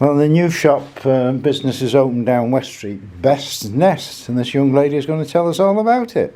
Well, the new shop business is open down West Street, Best Nest, and this young lady is going to tell us all about it.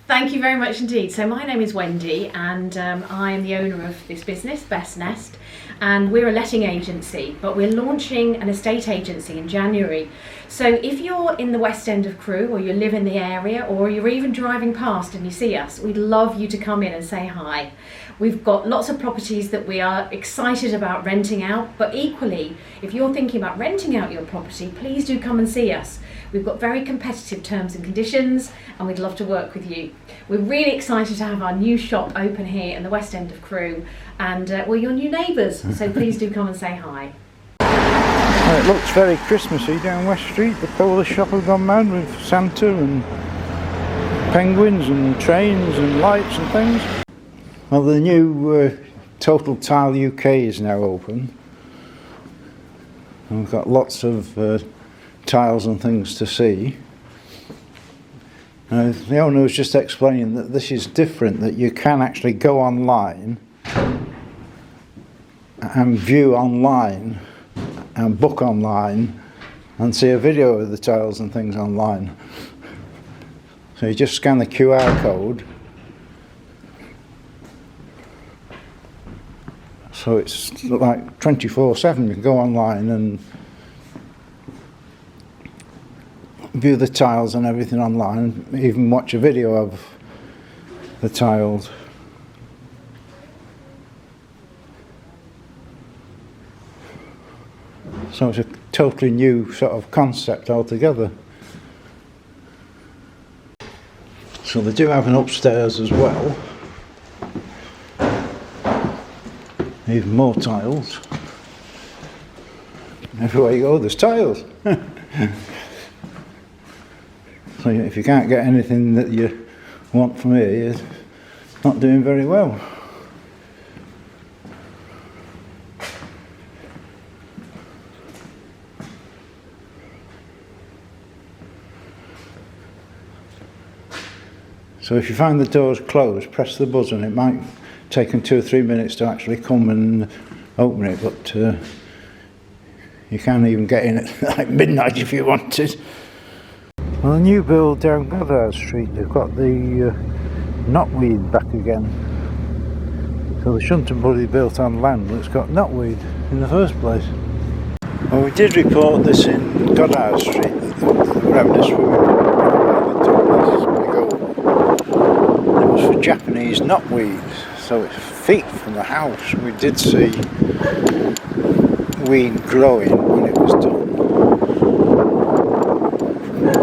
Thank you very much indeed. So my name is Wendy, and I am the owner of this business, Best Nest, and we're a letting agency, but we're launching an estate agency in January. So if you're in the West End of Crewe, or you live in the area, or you're even driving past and you see us, we'd love you to come in and say hi. We've got lots of properties that we are excited about renting out, but equally, if you're thinking about renting out your property, please do come and see us. We've got very competitive terms and conditions, and we'd love to work with you. We're really excited to have our new shop open here in the West End of Crewe, and we're your new neighbours, so please do come and say hi. Well, it looks very Christmassy down West Street. The Polish shop have gone mad with Santa and penguins and trains and lights and things. Well, the new Total Tile UK is now open. And we've got lots of tiles and things to see. The owner was just explaining that this is different, that you can actually go online and view online and book online and see a video of the tiles and things online. So you just scan the QR code. So it's like 24/7, you can go online and view the tiles and everything online, even watch a video of the tiles. So it's a totally new sort of concept altogether. So they do have an upstairs as well. Even more tiles. Everywhere you go, there's tiles. So if you can't get anything that you want from here, you're not doing very well. So if you find the doors closed, press the button. It might take them 2 or 3 minutes to actually come and open it, but you can even get in at like midnight if you wanted. Well, the new build down Goddard Street, they've got the knotweed back again. So they shouldn't have bloody built on land that's got knotweed in the first place. Well, we did report this in Goddard Street, we're having a swimming pool. It was for Japanese knotweed, so it's feet from the house. We did see weed growing when it was done.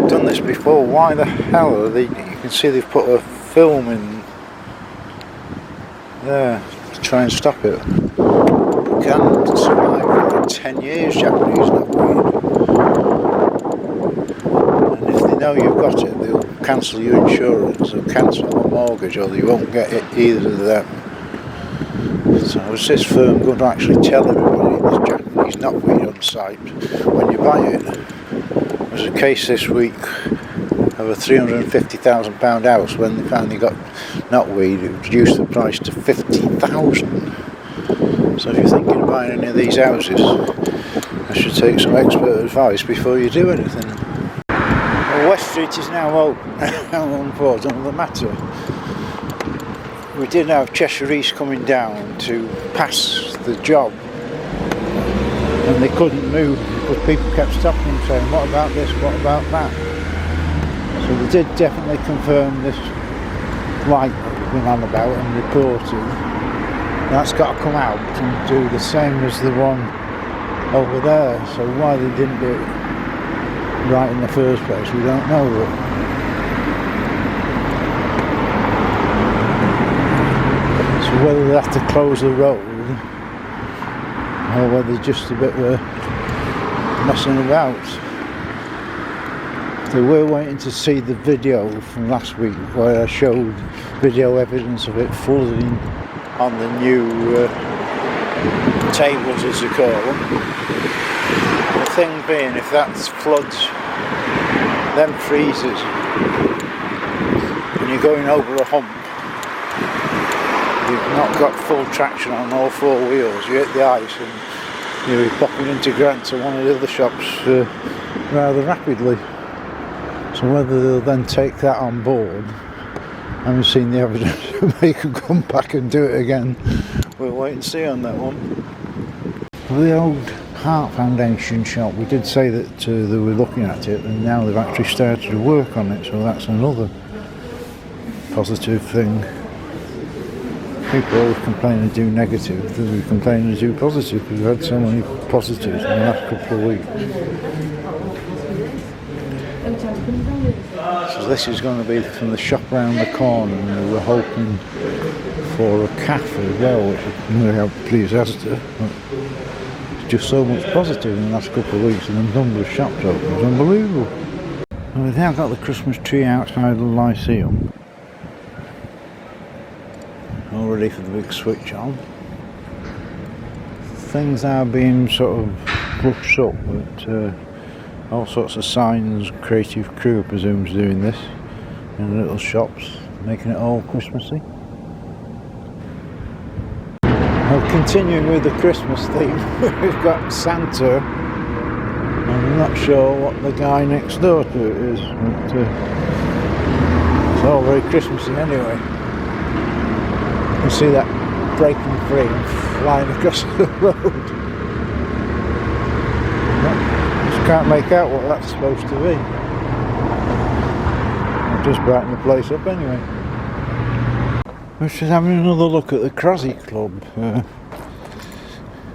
Done this before, why the hell are they? You can see they've put a film in there to try and stop it. You can survive for 10 years, Japanese knotweed. And if they know you've got it, they'll cancel your insurance, they'll cancel the mortgage, or you won't get it, either of them. So is this firm going to actually tell everybody there's Japanese knotweed on site when you buy it? There was a case this week of a £350,000 house. When they finally got knotweed, it reduced the price to £50,000. So if you're thinking of buying any of these houses, I should take some expert advice before you do anything. Well, West Street is now open. Unfortunately, the matter. We did have Cheshire East coming down to pass the job, and they couldn't move because people kept stopping them saying, what about this, what about that? So they did definitely confirm this light that we've been on about and reported. That's got to come out and do the same as the one over there. So why they didn't do it right in the first place, we don't know. So whether they have to close the road or whether just a bit of messing about. They were waiting to see the video from last week where I showed video evidence of it flooding on the new tables, as they call them. The thing being, if that floods, then freezes, and you're going over a hump, you've not got full traction on all 4 wheels, you hit the ice and You'll be popping into Grant or one of the other shops rather rapidly. So whether they'll then take that on board, I haven't seen the evidence to make them come back and do it again. We'll wait and see on that one. For the old Heart Foundation shop, we did say that they were looking at it, and now they've actually started to work on it, so that's another positive thing. People always complain and do negative, we complain and do positive, because we've had so many positives in the last couple of weeks. So this is going to be from the shop around the corner, and we were hoping for a cafe as well, which we have pleased Esther. Just so much positive in the last couple of weeks, and the number of shops open is unbelievable. And we've now got the Christmas tree outside the Lyceum, all ready for the big switch on. Things are being sort of brushed up, but all sorts of signs. Creative Crewe, I presume, is doing this in the little shops, making it all Christmassy. Well, continuing with the Christmas theme, we've got Santa. I'm not sure what the guy next door to it is, but it's all very Christmassy anyway. You can see that breaking free and flying across the road. Just can't make out what that's supposed to be. I'll just brighten the place up anyway. We're just having another look at the Crozy Club.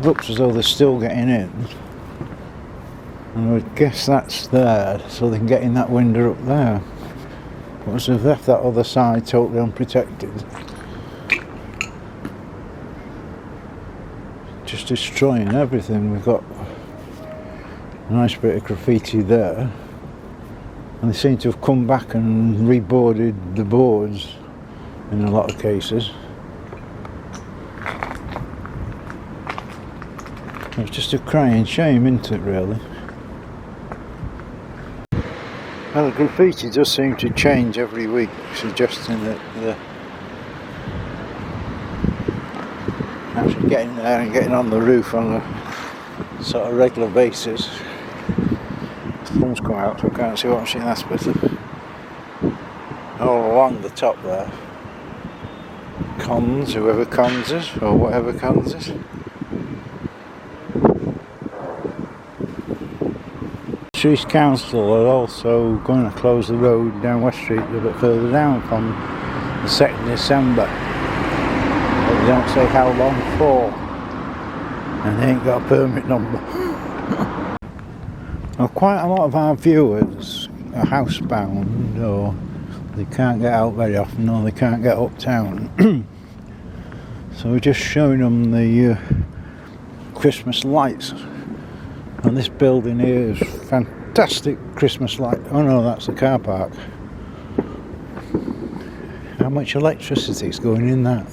Looks as though they're still getting in. And I guess that's there, so they can get in that window up there. But as they've left that other side totally unprotected. Just destroying everything. We've got a nice bit of graffiti there. And they seem to have come back and reboarded the boards in a lot of cases. It's just a crying shame, isn't it, really? Well, the graffiti does seem to change every week, suggesting that they're actually getting there and getting on the roof on a sort of regular basis. The thumb's come out, so I can't see what I'm seeing. That's better. All along the top there. Cons, whoever cons us, or whatever cons us. East Council are also going to close the road down West Street a bit further down from the 2nd December. But they don't say how long for, and they ain't got a permit number. Well, quite a lot of our viewers are housebound, or they can't get out very often, or they can't get uptown. So we're just showing them the Christmas lights. And this building here is fantastic Christmas light. Oh no, that's the car park. How much electricity is going in that?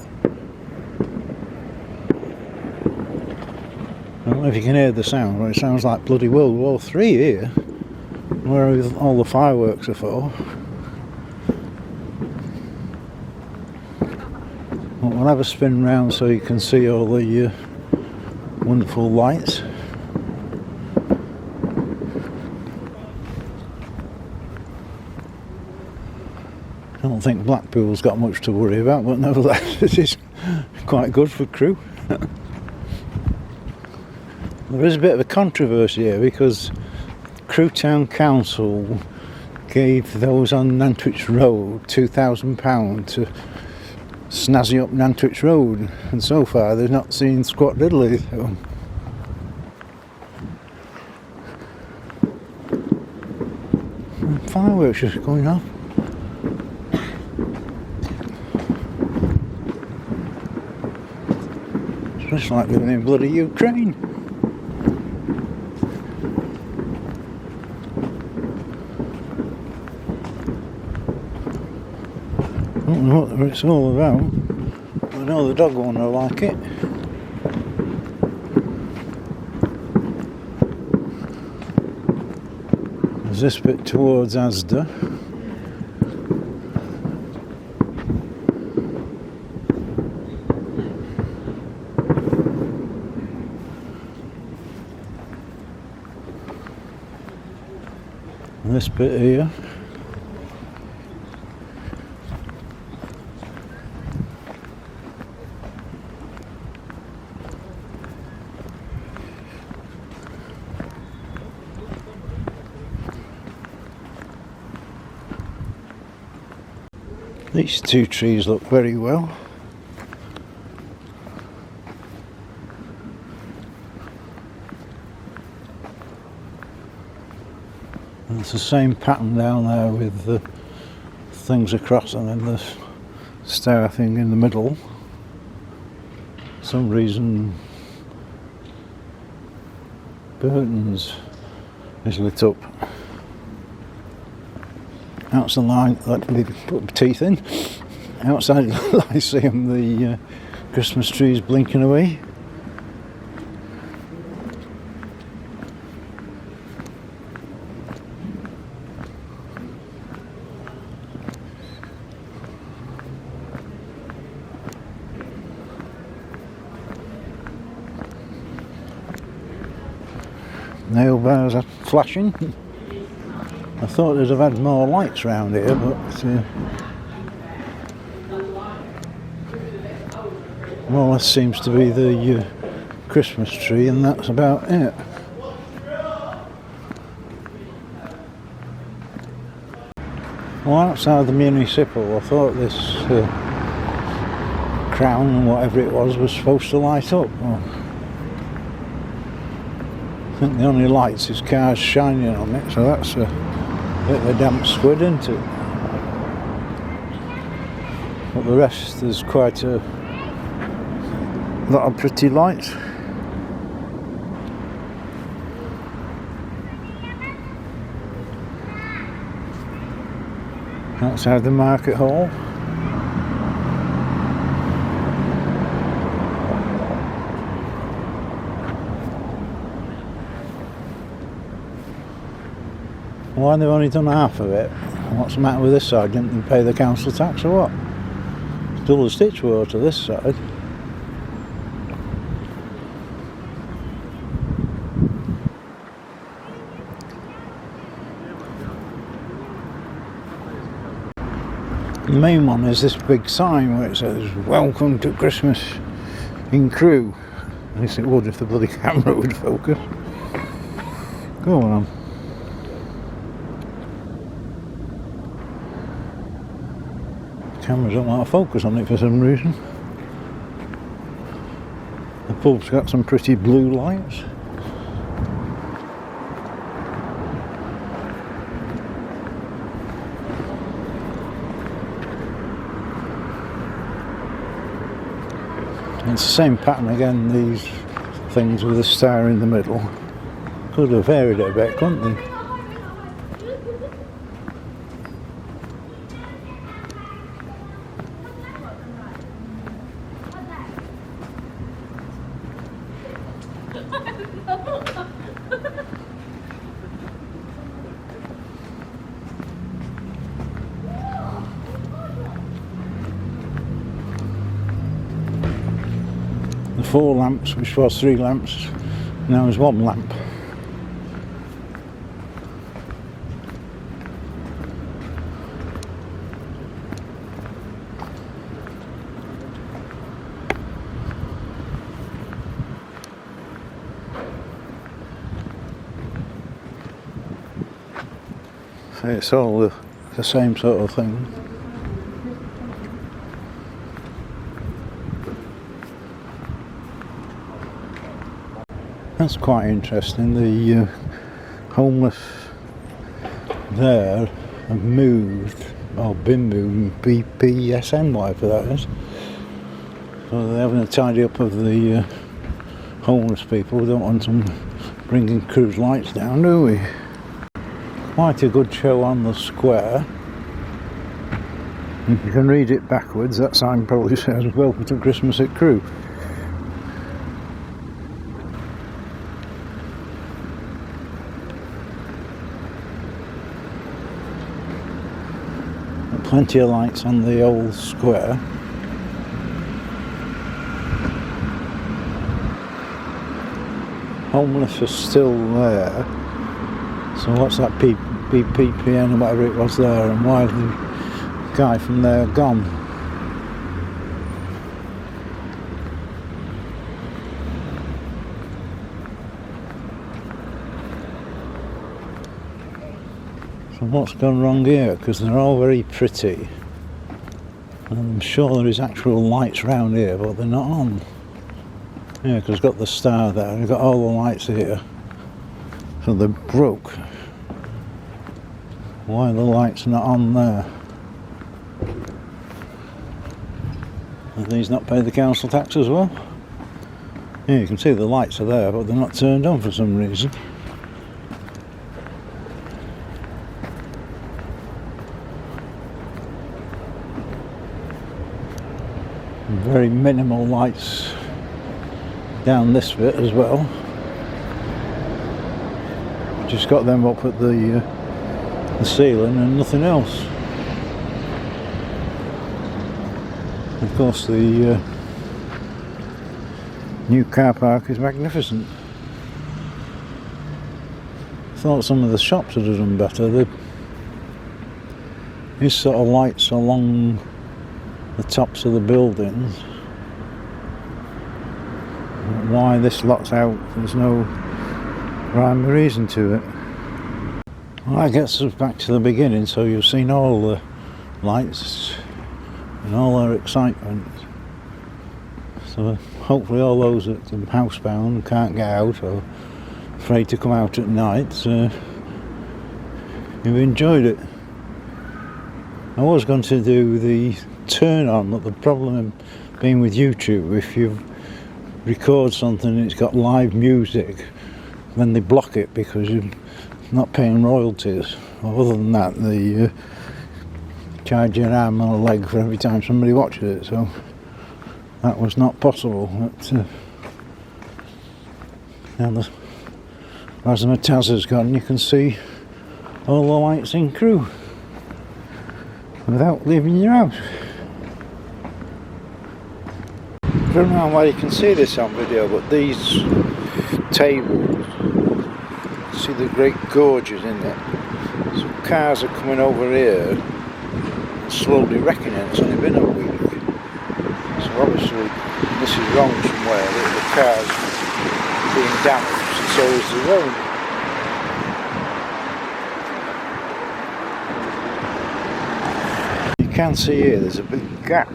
I don't know if you can hear the sound, but it sounds like bloody World War III here, where all the fireworks are for. We'll have a spin round so you can see all the wonderful lights. I don't think Blackpool's got much to worry about, but nevertheless it is quite good for Crewe. There is a bit of a controversy here because Crewe Town Council gave those on Nantwich Road £2,000 to snazzy up Nantwich Road, and so far they've not seen squat diddly. So. Fireworks just going off. It's like living in bloody Ukraine. I don't know what it's all about. I know the dog owner like it. There's this bit towards Asda. this bit here. These two trees look very well. And it's the same pattern down there with the things across and then the stair thing in the middle. For some reason Burton's is lit up. Outside line, let me put my teeth in. Outside Lyceum, the Christmas trees blinking away. Nail bars are flashing. I thought they'd have had more lights round here, but more or less seems to be the Christmas tree, and that's about it. Well, outside the Municipal, I thought this crown, whatever it was supposed to light up. Well, I think the only lights is cars shining on it, so that's a bit of a damp squid, isn't it? But the rest, there's quite a lot of pretty lights. Outside the market hall. Why they've only done half of it? What's the matter with this side? Didn't they pay the council tax or what? Double the stitch work to this side. The main one is this big sign where it says "Welcome to Christmas in Crewe." At least it would if the bloody camera would focus. Go on. Cameras don't want to focus on it for some reason. The pub's got some pretty blue lights. It's the same pattern again, these things with a star in the middle. Could have varied it a bit, couldn't they? The 4 lamps, which was 3 lamps, now is 1 lamp. So it's all the same sort of thing. That's quite interesting. The homeless there have moved, or been moved, BPSN, whatever that is. So they're having a tidy up of the homeless people. We don't want them bringing cruise lights down, do we? Quite a good show on the square. If you can read it backwards, that sign probably says "Welcome to Christmas at Crewe." Plenty of lights on the old square. Homeless are still there. So what's that ppn or whatever it was there, and why the guy from there gone. So what's gone wrong here? Because they're all very pretty. I'm sure there is actual lights round here, but they're not on. Yeah, because it's got the star there, and it's got all the lights here. So they're broke. Why are the lights not on there? Have these not paid the council tax as well? Yeah, you can see the lights are there, but they're not turned on for some reason. Very minimal lights down this bit as well. Just got them up at the ceiling and nothing else. Of course, the new car park is magnificent. I thought some of the shops would have done better. These sort of lights along the tops of the buildings. Why this lot's out, there's no rhyme or reason to it. Well, that gets us back to the beginning, so you've seen all the lights and all their excitement. So hopefully all those that are housebound, can't get out or afraid to come out at night, you've enjoyed it. I was going to do the turn on, but the problem being with YouTube, if you record something and it's got live music, then they block it because you're not paying royalties. Other than that, they charge you an arm and a leg for every time somebody watches it, so that was not possible. But now the razzmatazz has gone, you can see all the lights in Crewe without leaving your house. I don't know why you can see this on video, but these tables, see the great gorges in it. So cars are coming over here, slowly wrecking it. It's only been a week. So obviously this is wrong somewhere. The car's being damaged, and so is the road. You can see here there's a big gap.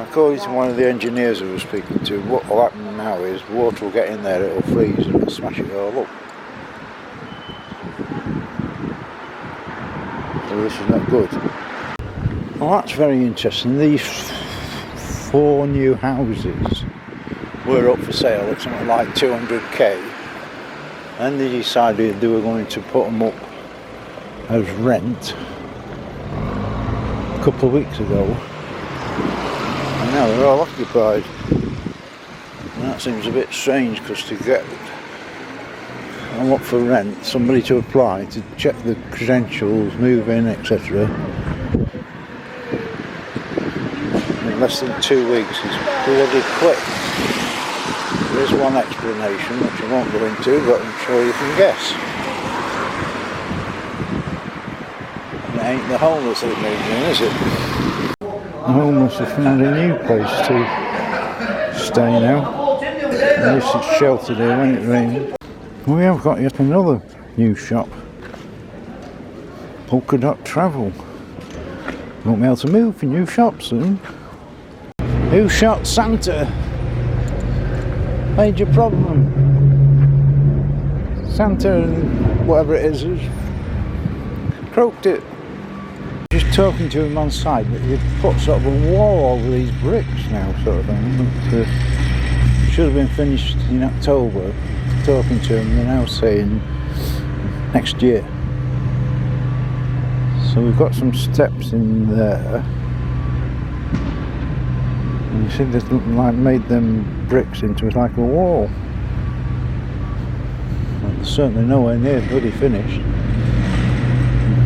According to one of the engineers who was speaking to, what will happen now is water will get in there, it'll freeze and it'll smash it all up. So this is not good. Well, that's very interesting. These 4 new houses were up for sale at something like 200k, and they decided they were going to put them up as rent a couple of weeks ago. And now they're all occupied, and that seems a bit strange, because to get them up for rent, somebody to apply to check the credentials, move in, etc. in less than 2 weeks is bloody quick. There is one explanation which I won't go into, but I'm sure you can guess. And it ain't the homeless that moved in, is it? The homeless have found a new place to stay now. At least it's sheltered here when it rains. We have got yet another new shop. Polka Dot Travel. Won't be able to move for new shops soon. Who shot Santa? Major problem. Santa, whatever it is, has croaked it. Just talking to him on site, that you've put sort of a wall over these bricks now, sort of thing. But, should have been finished in October. Talking to him, they're now saying next year. So we've got some steps in there. And you see they've like made them bricks into like a wall. Well, they're certainly nowhere near bloody finished.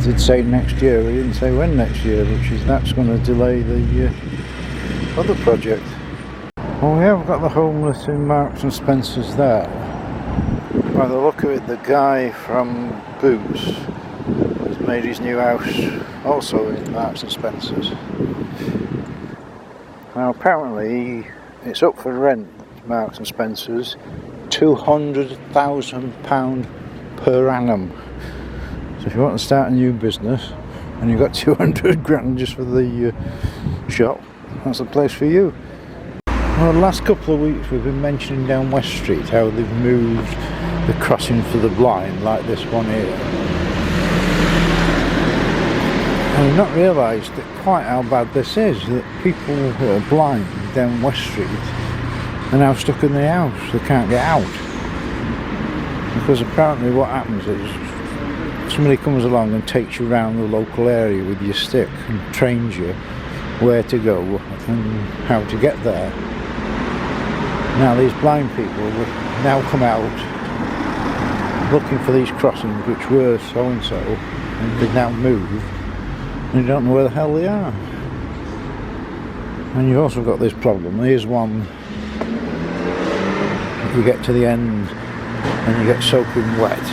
Did say next year, we didn't say when next year, which is that's going to delay the other project. Well, we have got the homeless in Marks and Spencer's there. By the look of it, the guy from Boots has made his new house also in Marks and Spencer's. Now apparently it's up for rent, Marks and Spencer's, £200,000 per annum. So if you want to start a new business and you've got 200 grand just for the shop, that's the place for you. Well, the last couple of weeks we've been mentioning down West Street how they've moved the crossing for the blind, like this one here. And we've not realised quite how bad this is, that people who are blind down West Street are now stuck in the house, they can't get out. Because apparently what happens is somebody comes along and takes you around the local area with your stick and trains you where to go and how to get there. Now these blind people will now come out looking for these crossings which were so and so, and they've now moved and you don't know where the hell they are. And you've also got this problem. Here's one, you get to the end and you get soaking wet.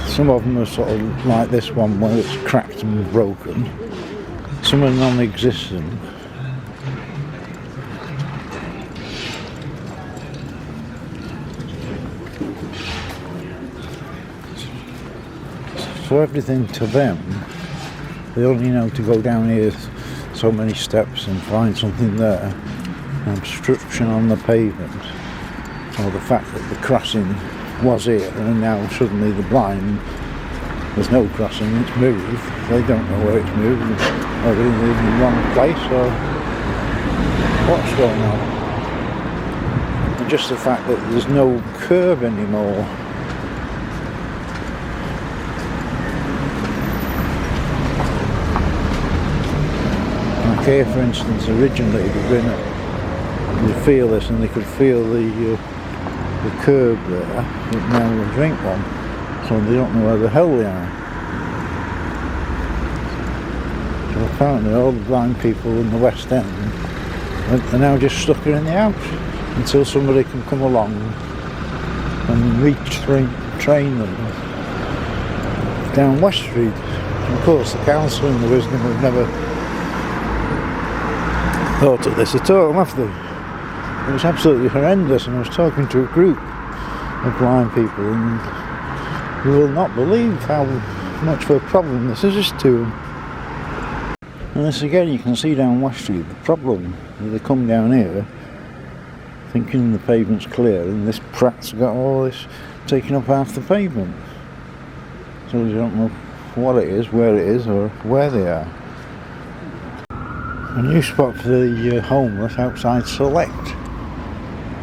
Some of them are sort of like this one where it's cracked and broken. Some are non-existent. So everything to them, they only know to go down here so many steps and find something there. An obstruction on the pavement, or the fact that the crossing was here and now suddenly the blind, there's no crossing, it's moved. They don't know where it's moved, or they're in the wrong place, or what's going on. And just the fact that there's no curb anymore. Here, for instance, originally you'd feel this and they could feel the curb there, but now there's drink one, so they don't know where the hell they are. So apparently all the blind people in the West End are now just stuck in the house until somebody can come along and retrain them down West Street. And of course the council in the wisdom have never thought of this at all, have they? It was absolutely horrendous, and I was talking to a group of blind people and you will not believe how much of a problem this is to them. And this again, you can see down West Street the problem. They come down here thinking the pavement's clear and this prat's got all this taking up half the pavement. So you don't know what it is, where it is, or where they are. A new spot for the homeless outside Select.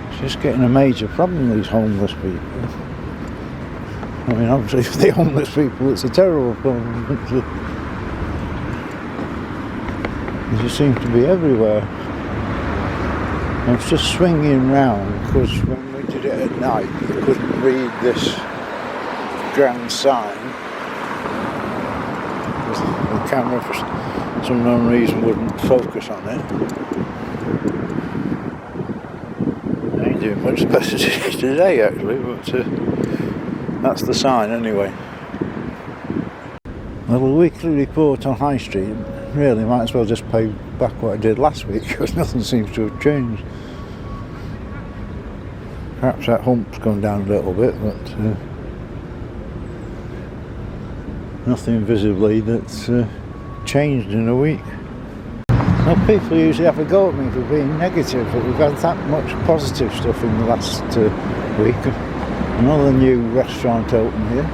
It's just getting a major problem, these homeless people. I mean, obviously for the homeless people it's a terrible problem, but they just seem to be everywhere. I was just swinging round because when we did it at night you couldn't read this grand sign. The camera for some known reason wouldn't focus on it. I ain't doing much better today actually, but that's the sign anyway. Well, the weekly report on High Street, really might as well just pay back what I did last week because nothing seems to have changed. Perhaps that hump's gone down a little bit, but nothing visibly that's changed in a week. Now people usually have a go at me for being negative, but we've had that much positive stuff in the last week. Another new restaurant opened here.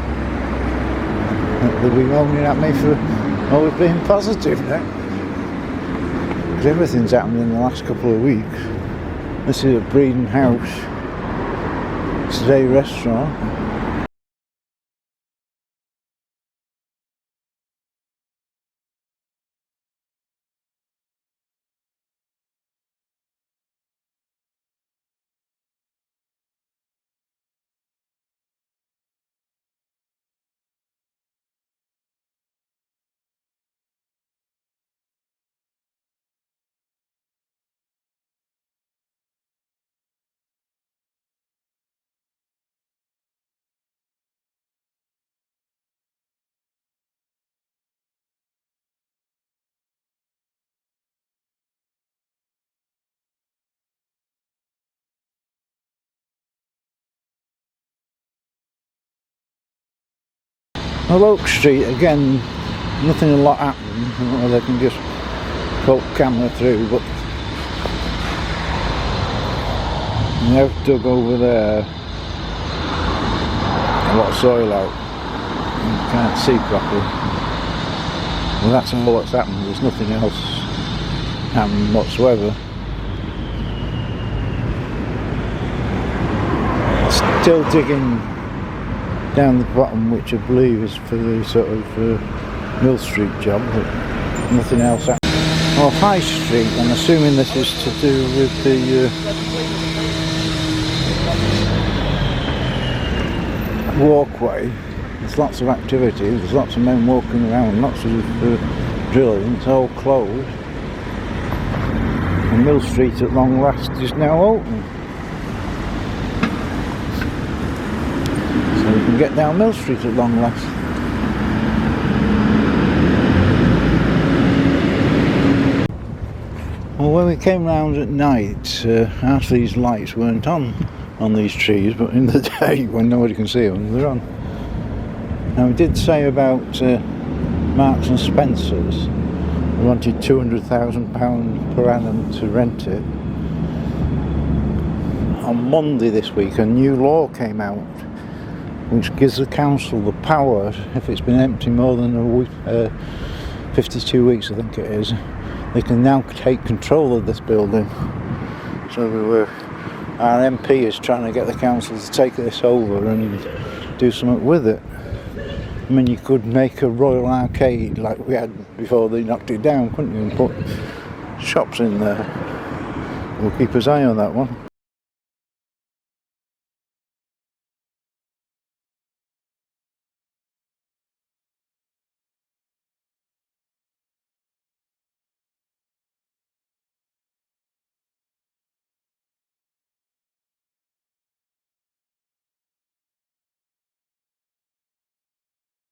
They'll be moaning at me for always being positive now. Because everything's happened in the last couple of weeks. This is a Breeding House today restaurant. Well, Oak Street, again, nothing a lot happened, or they can just poke camera through, but they've dug over there a lot of soil out. You can't see properly. Well, that's all that's happened. There's nothing else happened whatsoever. Still digging down the bottom, which I believe is for the sort of Mill Street job, but nothing else happened. Oh, High Street, I'm assuming this is to do with the walkway. There's lots of activity, there's lots of men walking around, lots of drilling. It's all closed. And Mill Street at long last is now open. So we can get down Mill Street at long last. Well, when we came round at night, half these lights weren't on these trees, but in the day, when nobody can see them, they're on. Now, we did say about Marks and Spencer's. They wanted £200,000 per annum to rent it. On Monday this week, a new law came out which gives the council the power, if it's been empty more than a week, 52 weeks I think it is, they can now take control of this building. So our MP is trying to get the council to take this over and do something with it. I mean, you could make a Royal Arcade like we had before they knocked it down, couldn't you, and put shops in there. We'll keep his eye on that one.